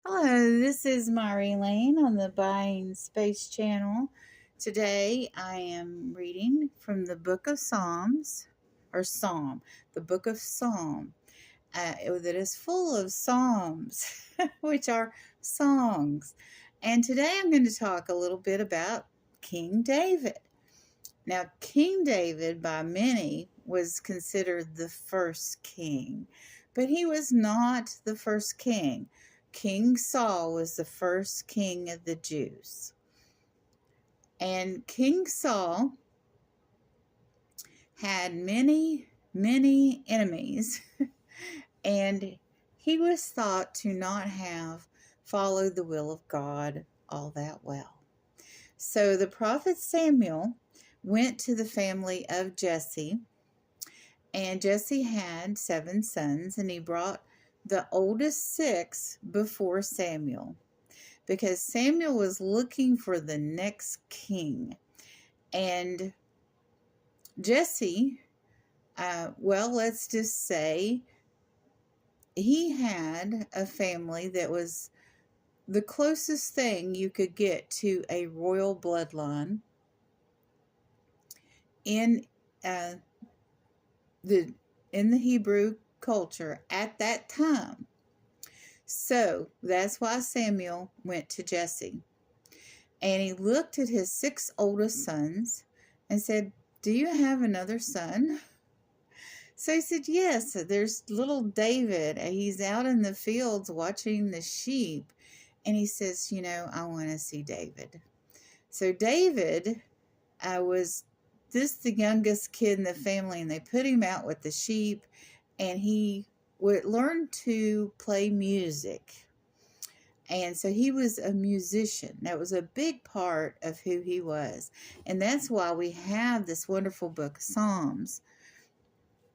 Hello, this is Mari Lane on the Buying Space channel. Today I am reading from the book of Psalms, or Psalm, the book of Psalm, that is full of psalms, which are songs. And today I'm going to talk a little bit about King David. Now, King David, by many, was considered the first king, but he was not the first king. King Saul was the first king of the Jews. And King Saul had many, many enemies, and he was thought to not have followed the will of God all that well. So the prophet Samuel went to the family of Jesse, and Jesse had 7 sons, and he brought the oldest 6 before Samuel, because Samuel was looking for the next king. And Jesse, let's just say he had a family that was the closest thing you could get to a royal bloodline in the Hebrew culture at that time. So that's why Samuel went to Jesse. And he looked at his 6 oldest sons and said, "Do you have another son?" So he said, "Yes, there's little David. He's out in the fields watching the sheep." And he says, "I want to see David." So David was the youngest kid in the family, and they put him out with the sheep, and he would learn to play music. And so he was a musician. That was a big part of who he was. And that's why we have this wonderful book of Psalms.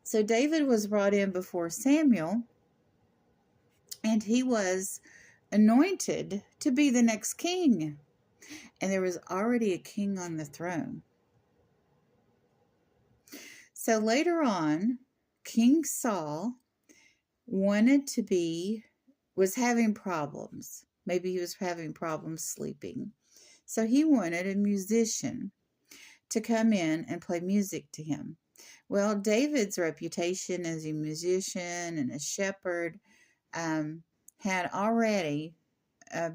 So David was brought in before Samuel, and he was anointed to be the next king. And there was already a king on the throne. So later on, King Saul was having problems. Maybe he was having problems sleeping. So he wanted a musician to come in and play music to him. Well, David's reputation as a musician and a shepherd had already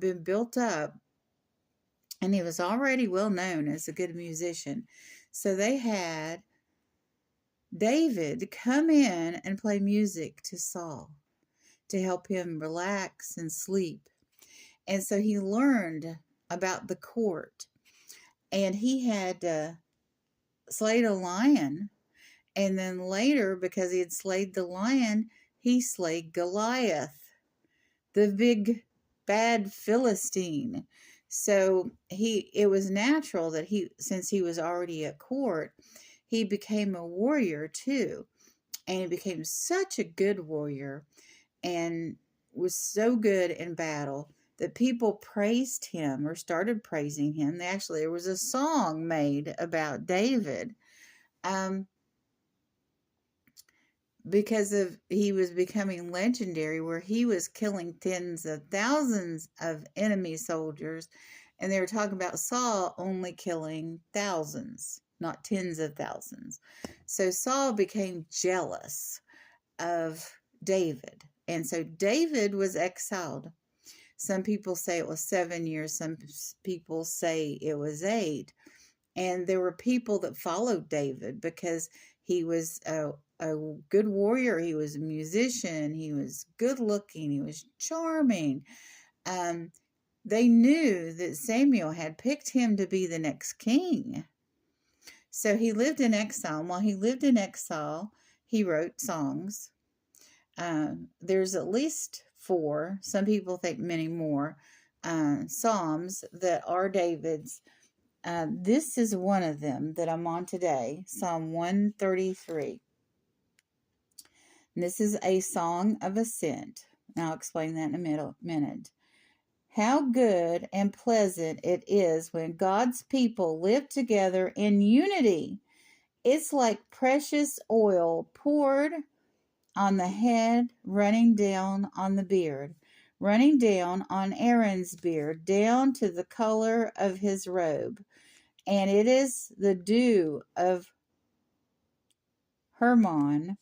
been built up, and he was already well known as a good musician. So they had David come in and play music to Saul to help him relax and sleep. And so he learned about the court, and he had slayed a lion. And then later, because he had slayed the lion, he slayed Goliath, the big bad Philistine. So it was natural that since he was already at court, he became a warrior too. And he became such a good warrior and was so good in battle that people praised him or started praising him. There was a song made about David because he was becoming legendary, where he was killing tens of thousands of enemy soldiers, and they were talking about Saul only killing thousands, not tens of thousands. So Saul became jealous of David, and so David was exiled. Some people say it was 7 years, some people say it was 8. And there were people that followed David because he was a good warrior. He was a musician. He was good looking. He was charming. They knew that Samuel had picked him to be the next king. So he lived in exile. While he lived in exile, he wrote songs. There's at least 4, some people think many more, psalms that are David's. This is one of them that I'm on today, Psalm 133. And this is a song of ascent. I'll explain that in a minute. How good and pleasant it is when God's people live together in unity. It's like precious oil poured on the head, running down on the beard. running down on Aaron's beard, down to the color of his robe. And it is the dew of Hermon,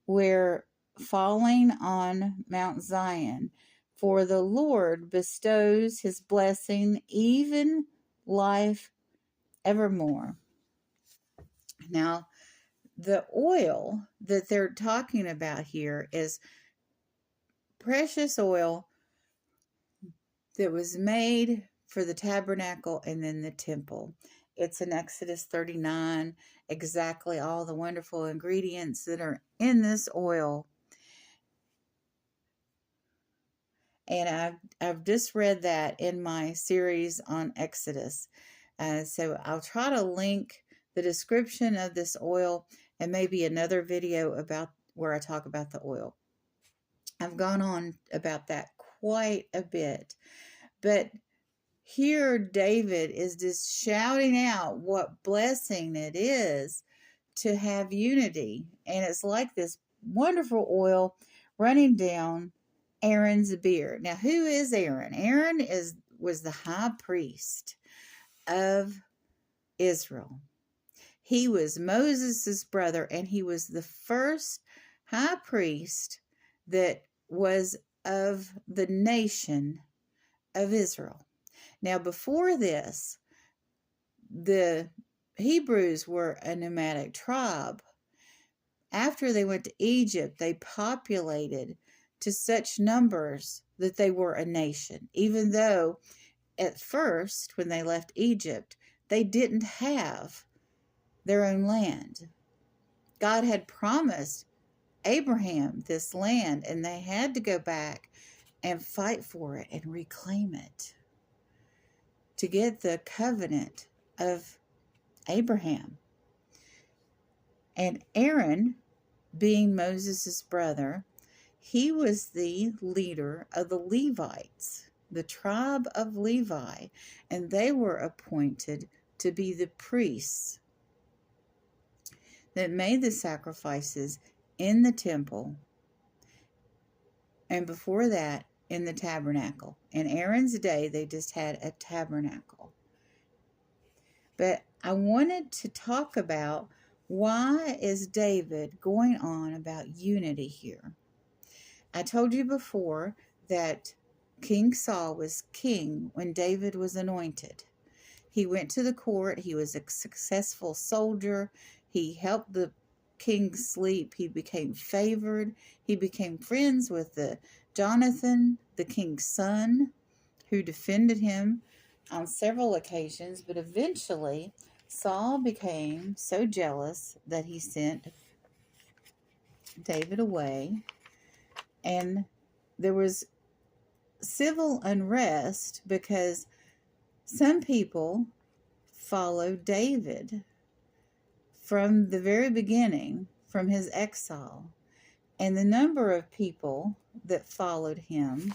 where falling on Mount Zion. For the Lord bestows his blessing, even life evermore. Now, the oil that they're talking about here is precious oil that was made for the tabernacle and then the temple. It's in Exodus 39, exactly all the wonderful ingredients that are in this oil. And I've just read that in my series on Exodus. So I'll try to link the description of this oil and maybe another video about where I talk about the oil. I've gone on about that quite a bit. But here David is just shouting out what blessing it is to have unity. And it's like this wonderful oil running down Aaron's beard. Now, who is Aaron? Aaron was the high priest of Israel. He was Moses' brother, and he was the first high priest that was of the nation of Israel. Now, before this, the Hebrews were a nomadic tribe. After they went to Egypt, they populated to such numbers that they were a nation, even though at first, when they left Egypt, they didn't have their own land. God had promised Abraham this land, and they had to go back and fight for it and reclaim it to get the covenant of Abraham. And Aaron, being Moses' brother, he was the leader of the Levites, the tribe of Levi, and they were appointed to be the priests that made the sacrifices in the temple, and before that, in the tabernacle. In Aaron's day, they just had a tabernacle. But I wanted to talk about, why is David going on about unity here? I told you before that King Saul was king when David was anointed. He went to the court. He was a successful soldier. He helped the king sleep. He became favored. He became friends with Jonathan, the king's son, who defended him on several occasions. But eventually, Saul became so jealous that he sent David away. And there was civil unrest because some people followed David from the very beginning, from his exile. And the number of people that followed him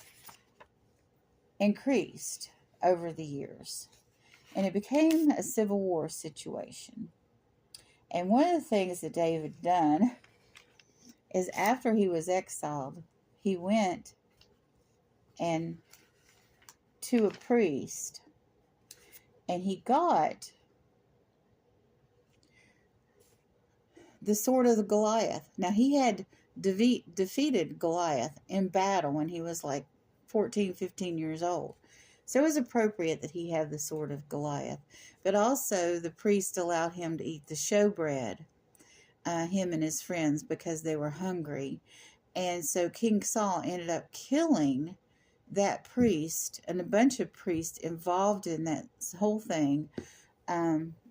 increased over the years. And it became a civil war situation. And one of the things that David done is, after he was exiled, he went and to a priest, and he got the sword of the Goliath. Now, he had defeated Goliath in battle when he was like 14, 15 years old. So it was appropriate that he have the sword of Goliath. But also, the priest allowed him to eat the showbread, him and his friends, because they were hungry. And so King Saul ended up killing that priest and a bunch of priests involved in that whole thing.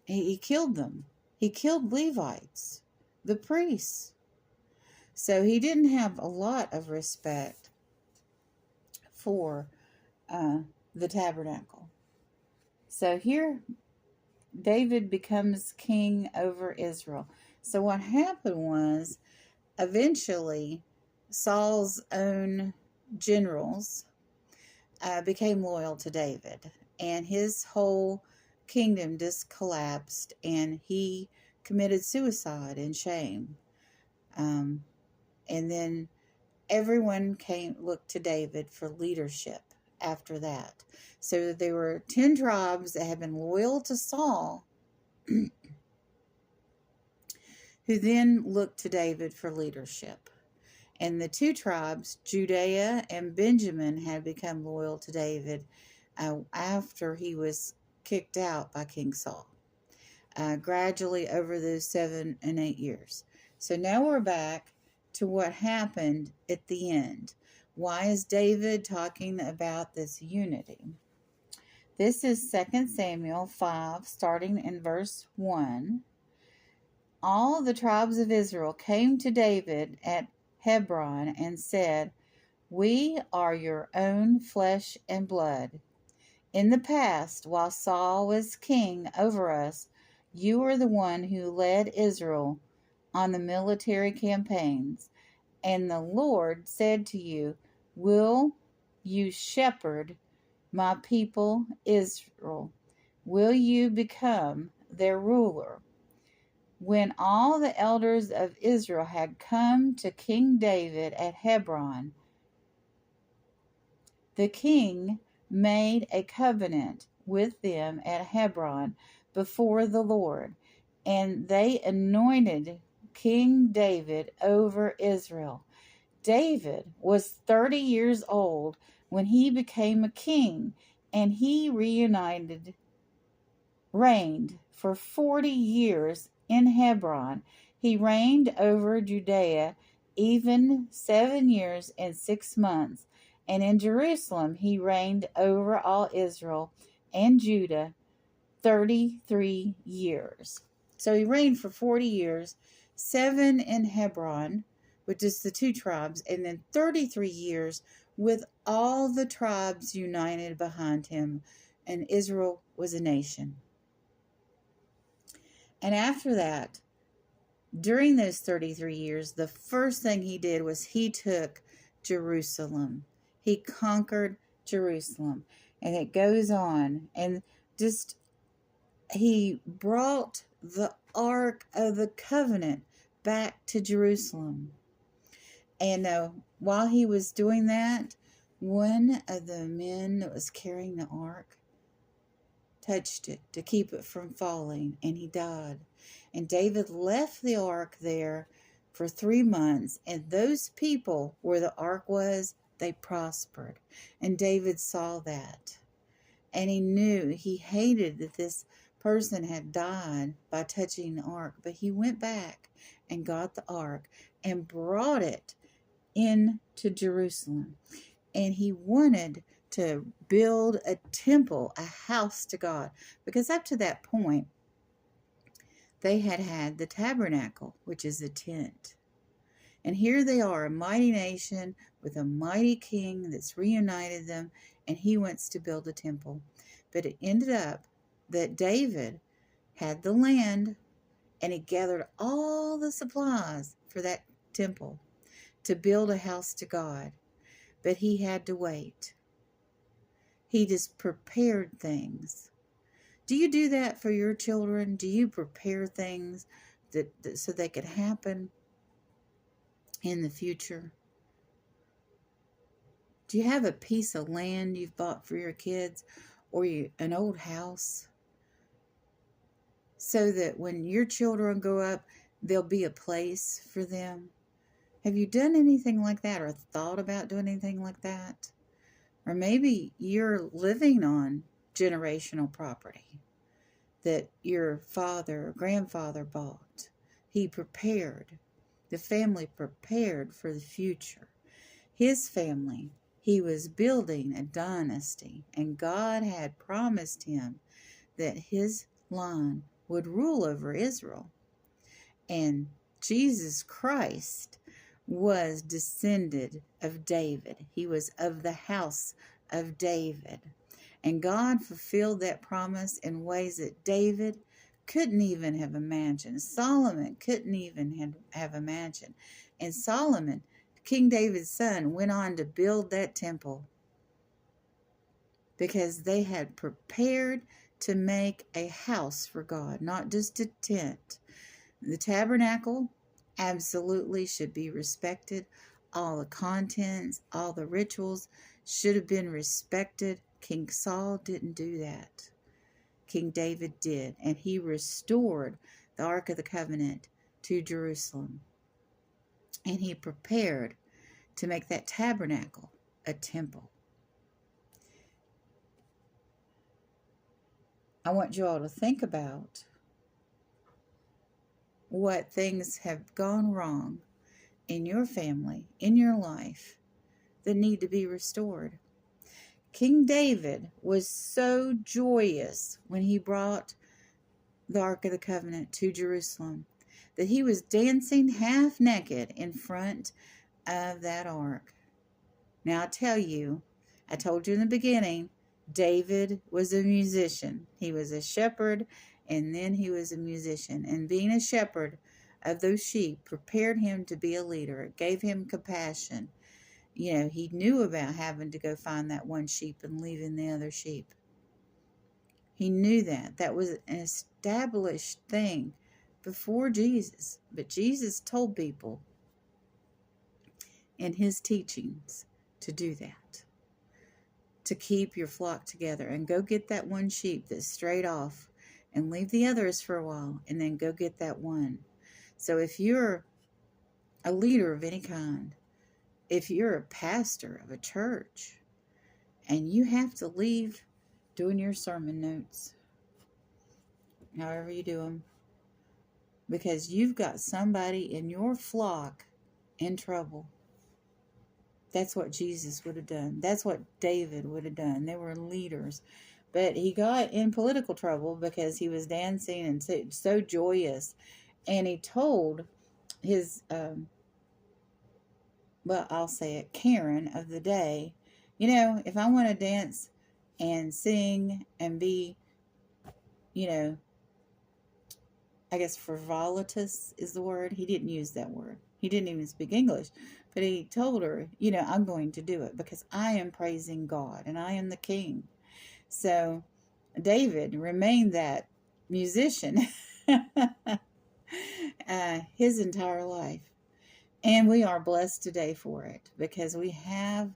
He killed them. He killed Levites, the priests. So he didn't have a lot of respect for the tabernacle. So here David becomes king over Israel. So what happened was, eventually Saul's own generals became loyal to David, and his whole kingdom just collapsed, and he committed suicide in shame. And then everyone looked to David for leadership after that. So there were 10 tribes that had been loyal to Saul, who then looked to David for leadership. And the 2 tribes, Judea and Benjamin, had become loyal to David after he was kicked out by King Saul, gradually over those 7 and 8 years. So now we're back to what happened at the end. Why is David talking about this unity? This is 2 Samuel 5, starting in verse 1. All the tribes of Israel came to David at Hebron and said, "We are your own flesh and blood. In the past, while Saul was king over us, you were the one who led Israel on the military campaigns. And the Lord said to you, 'Will you shepherd my people Israel? Will you become their ruler?' When all the elders of Israel had come to King David at Hebron, the king made a covenant with them at Hebron before the Lord, and they anointed King David over Israel. David was 30 years old when he became a king, and he reigned for 40 years in Hebron. He reigned over Judea even 7 years and 6 months, and in Jerusalem he reigned over all Israel and Judah 33 years. So he reigned for 40 years, 7 in Hebron, which is the 2 tribes, and then 33 years with all the tribes united behind him, and Israel was a nation. And after that, during those 33 years, the first thing he did was he took Jerusalem. He conquered Jerusalem. And it goes on. And just, he brought the Ark of the Covenant back to Jerusalem. And while he was doing that, one of the men that was carrying the Ark touched it to keep it from falling, and he died. And David left the ark there for 3 months, and those people where the ark was, they prospered. And David saw that, and he knew, he hated that this person had died by touching the ark, but he went back and got the ark and brought it into Jerusalem. And he wanted to build a temple, a house to God. Because up to that point, they had the tabernacle, which is a tent. And here they are, a mighty nation with a mighty king that's reunited them, and he wants to build a temple. But it ended up that David had the land, and he gathered all the supplies for that temple to build a house to God. But he had to wait. He just prepared things. Do you do that for your children? Do you prepare things that so they could happen in the future? Do you have a piece of land you've bought for your kids, or an old house, so that when your children grow up, there'll be a place for them? Have you done anything like that, or thought about doing anything like that? Or maybe you're living on generational property that your father or grandfather bought. He prepared. The family prepared for the future. His family, he was building a dynasty, and God had promised him that his line would rule over Israel. And Jesus Christ was descended of David. He was of the house of David. And God fulfilled that promise in ways that David couldn't even have imagined. Solomon couldn't even have imagined. And Solomon, King David's son, went on to build that temple because they had prepared to make a house for God, not just a tent. The tabernacle absolutely should be respected. all the contents, all the rituals should have been respected. King Saul didn't do that. King David did, and he restored the Ark of the Covenant to Jerusalem. And he prepared to make that tabernacle a temple. I want you all to think about what things have gone wrong in your family, in your life, that need to be restored. King David was so joyous when he brought the Ark of the Covenant to Jerusalem that he was dancing half naked in front of that ark. Now I told you in the beginning, David was a musician. He was a shepherd, and then he was a musician. And being a shepherd of those sheep prepared him to be a leader. It gave him compassion. You know, he knew about having to go find that one sheep and leaving the other sheep. He knew that. That was an established thing before Jesus. But Jesus told people in his teachings to do that. To keep your flock together and go get that one sheep that's strayed off and leave the others for a while and then go get that one. So if you're a leader of any kind, if you're a pastor of a church and you have to leave doing your sermon notes, however you do them, because you've got somebody in your flock in trouble. That's what Jesus would have done. That's what David would have done. They were leaders. But he got in political trouble because he was dancing and so joyous. And he told his, I'll say it, Karen of the day, you know, if I want to dance and sing and be, you know, I guess frivolous is the word. He didn't use that word. He didn't even speak English. But he told her, you know, I'm going to do it because I am praising God and I am the king. So David remained that musician his entire life. And we are blessed today for it because we have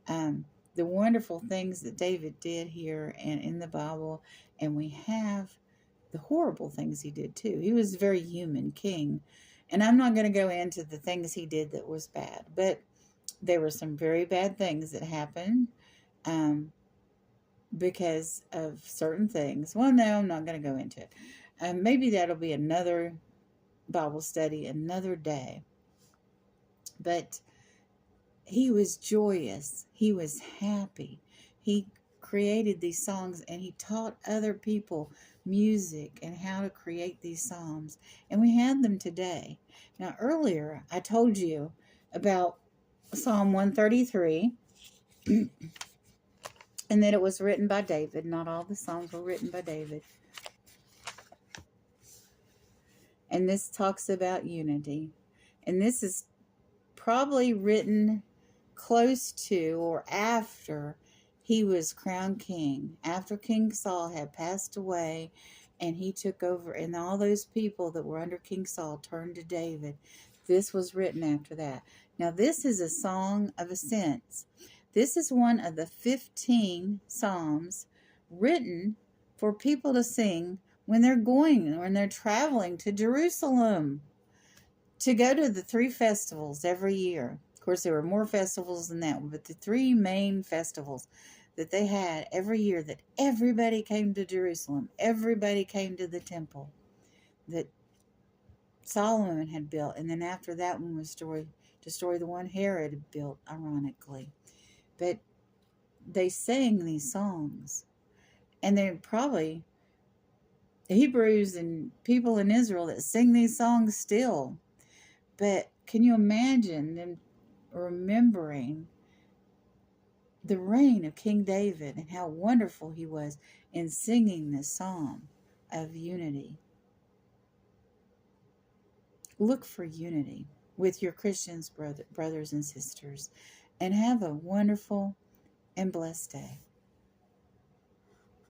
the wonderful things that David did here and in the Bible. And we have the horrible things he did too. He was a very human king. And I'm not going to go into the things he did that was bad, but there were some very bad things that happened because of certain things. Well, no, I'm not going to go into it. Maybe that'll be another Bible study, another day. But he was joyous. He was happy. He created these songs and he taught other people music and how to create these psalms, and we had them today. Now earlier I told you about Psalm 133 and that it was written by David. Not all the psalms were written by David, and this talks about unity, and this is probably written close to or after he was crowned king, after King Saul had passed away and he took over, and all those people that were under King Saul turned to David. This was written after that. Now, this is a song of ascent. This is one of the 15 psalms written for people to sing when they're traveling to Jerusalem to go to the 3 festivals every year. Of course, there were more festivals than that one, but the 3 main festivals that they had every year, that everybody came to Jerusalem. Everybody came to the temple that Solomon had built. And then after that one was destroy the one Herod had built, ironically. But they sang these songs. And they're probably Hebrews and people in Israel that sing these songs still. But can you imagine them remembering the reign of King David and how wonderful he was in singing this psalm of unity? Look for unity with your Christians, brothers and sisters, and have a wonderful and blessed day.